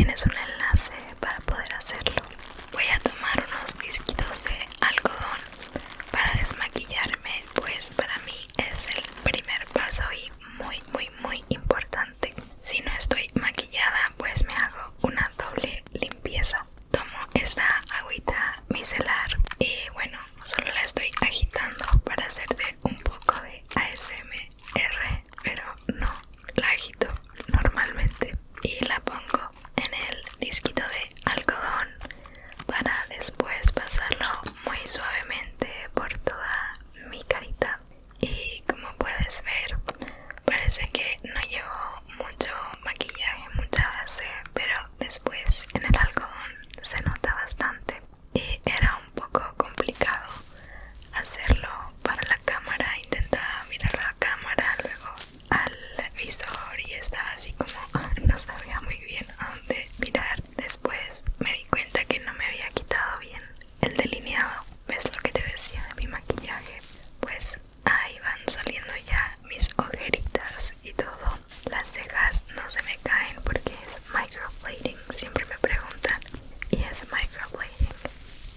tienes un enlace para poder hacerlo. Voy a tomar unos disquitos de algodón para desmaquillarme, pues para mí es el primer paso y muy importante. Si no estoy maquillada, pues me hago una doble limpieza. Tomo esta agüita micelar y bueno, solo la estoy agitando para hacerte un poco de ASMR, pero no la agito normalmente y la pongo en el disquito de algodón para después pasarlo muy suavemente por toda mi carita. Y como puedes ver, parece que no llevo mucho maquillaje, mucha base, pero después en el algodón se nota bastante y era un poco complicado hacerlo para la cámara. Intentaba mirar a la cámara, luego al visor y estaba así como no sabía muy bien a dónde mirar. Después me di cuenta que no me había quitado bien el delineado. ¿Ves lo que te decía de mi maquillaje? Pues ahí van saliendo ya mis ojeritas y todo. Las cejas no se me caen porque es microblading, siempre me preguntan, y es microblading.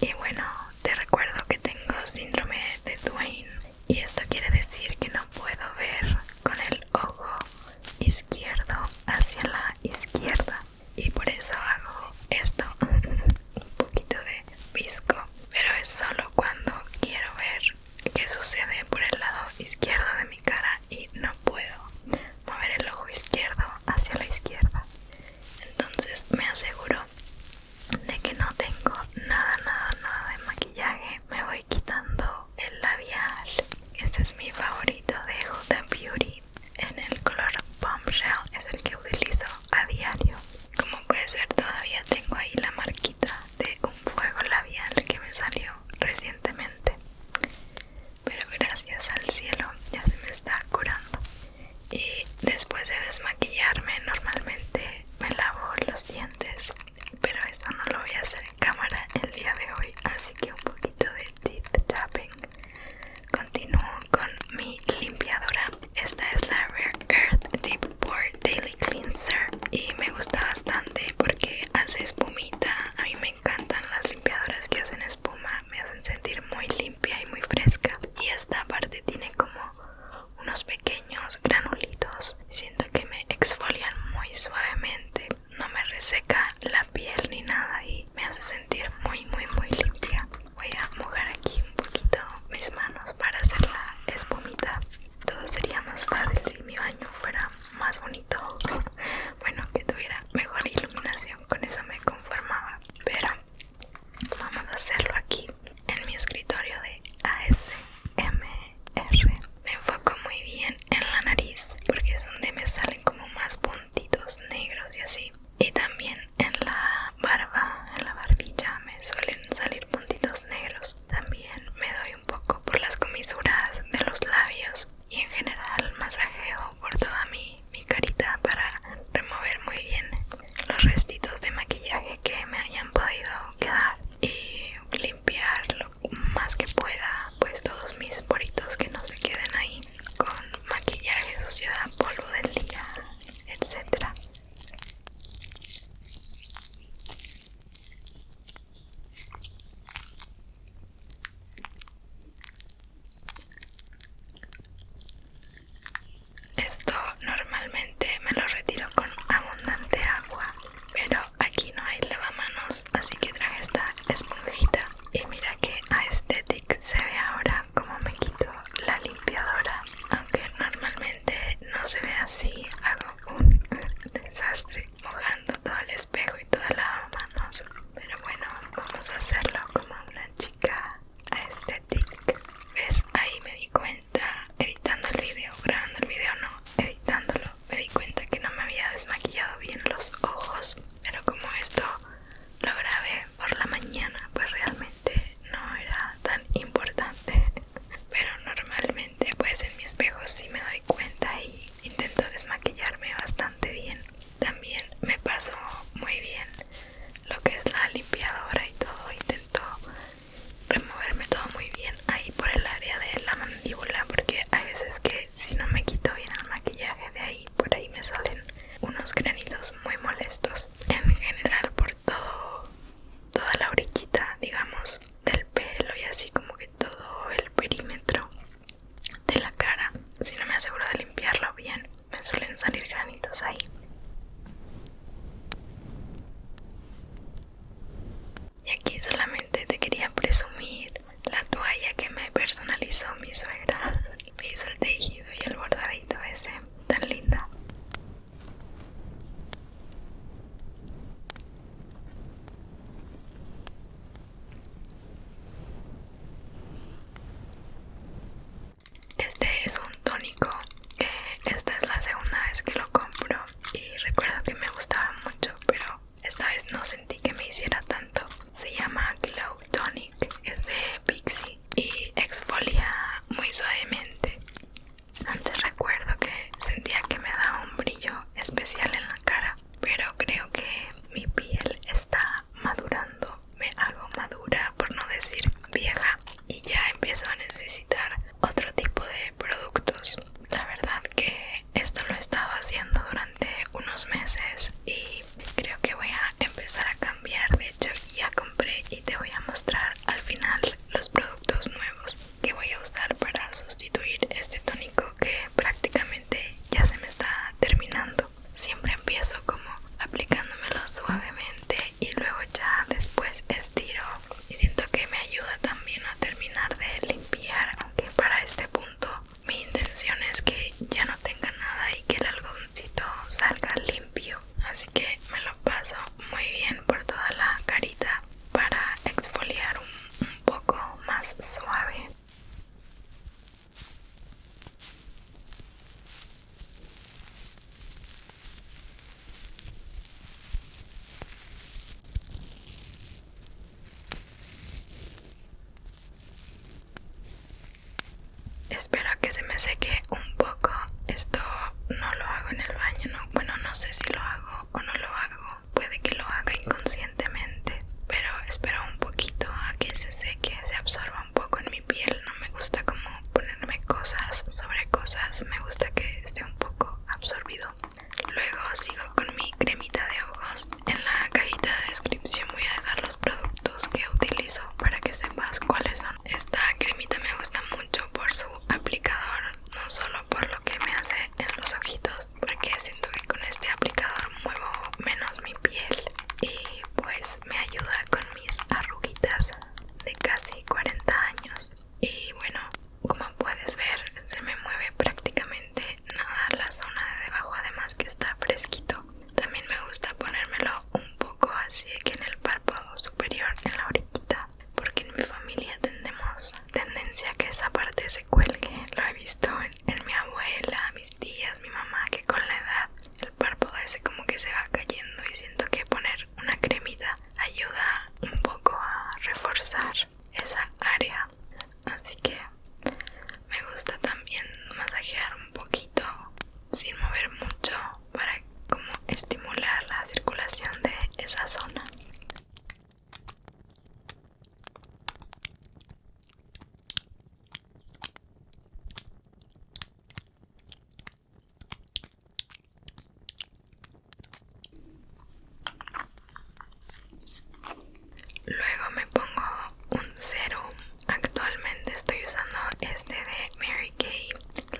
Y bueno, te recuerdo que tengo síndrome de Duane y esto quiere decir que no puedo ver con el ojo izquierdo hacia la izquierda y por eso hago esto un poquito de visco, pero es solo cuando quiero ver qué sucede por el lado izquierdo de mi cara y no puedo mover el ojo izquierdo hacia la izquierda. Entonces me aseguro de que no tengo nada de maquillaje. Me voy quitando el labial. Este es mi favorito de Huda Beauty en el color Bombshell, es el que utilizo a diario. Como puedes ver, todo espero que se me seque un poco. Esto no lo hago en el baño, ¿no? Bueno, no sé si lo hago o no lo hago. Puede que lo haga inconscientemente, pero espero un poquito a que se seque, se absorba un poco en mi piel. No me gusta como ponerme cosas sobre cosas, me gusta que esté un poco absorbido. Luego sigo con mi cremita de ojos. En la cajita de descripción voy a dejar los productos que utilizo para que sepas cuáles son. Esta cremita me gusta mucho por su aplicador, no solo por lo que me hace en los ojitos, porque siento que con este aplicador muevo menos mi piel y pues me ayuda con mis arruguitas de casi 40 años. Y bueno, como puedes ver, se me mueve prácticamente nada la zona de debajo, además que está fresquito. También me gusta ponérmelo un poco así que en el párpado superior, en la orillita, porque en mi familia tenemos tendencia a que esa parte se cuelgue. Lo he visto en mi abuela, mis tías, mi mamá, que con la edad el párpado ese como que se va cayendo, y siento que poner una cremita ayuda un poco a reforzar esa área. Así que me gusta también masajear un poquito sin mover mucho para como estimular la circulación de esa zona. Luego me pongo un serum. Actualmente estoy usando este de Mary Kay,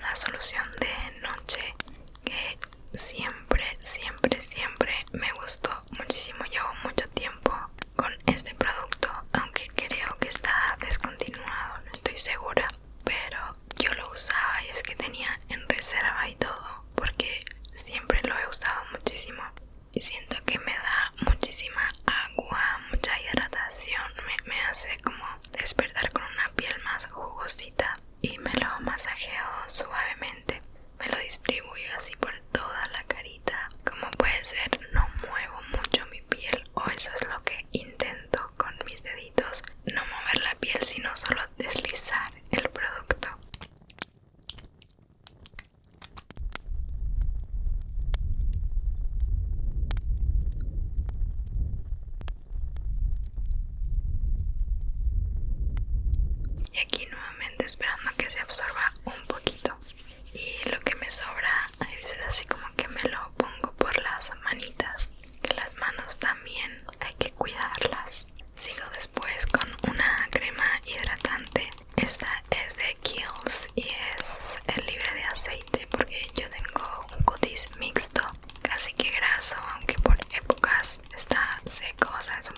la solución de noche, que siempre me gustó muchísimo. Llevo mucho tiempo con este producto, aunque creo que está descontinuado, no estoy segura, pero yo lo usaba y es que tenía en reserva y todo, porque siempre lo he usado muchísimo y siento que me da muchísima agua, mucha hidratación, me hace como despertar con una piel más jugosita, y me lo masajeo suavemente, me lo distribuyo así por toda la carita. Como puedes ver, no muevo mucho mi piel, o eso es lo que intento con mis deditos, no mover la piel sino solo deslizar el producto. Y aquí nuevamente esperando que se absorba un poquito, y lo que me sobra a veces así como que me lo pongo por las manitas, que las manos también hay que cuidarlas. Sigo después con una crema hidratante. Esta es de Kiehl's y es libre de aceite, porque yo tengo un cutis mixto, casi que graso, aunque por épocas está seco, o sea, es un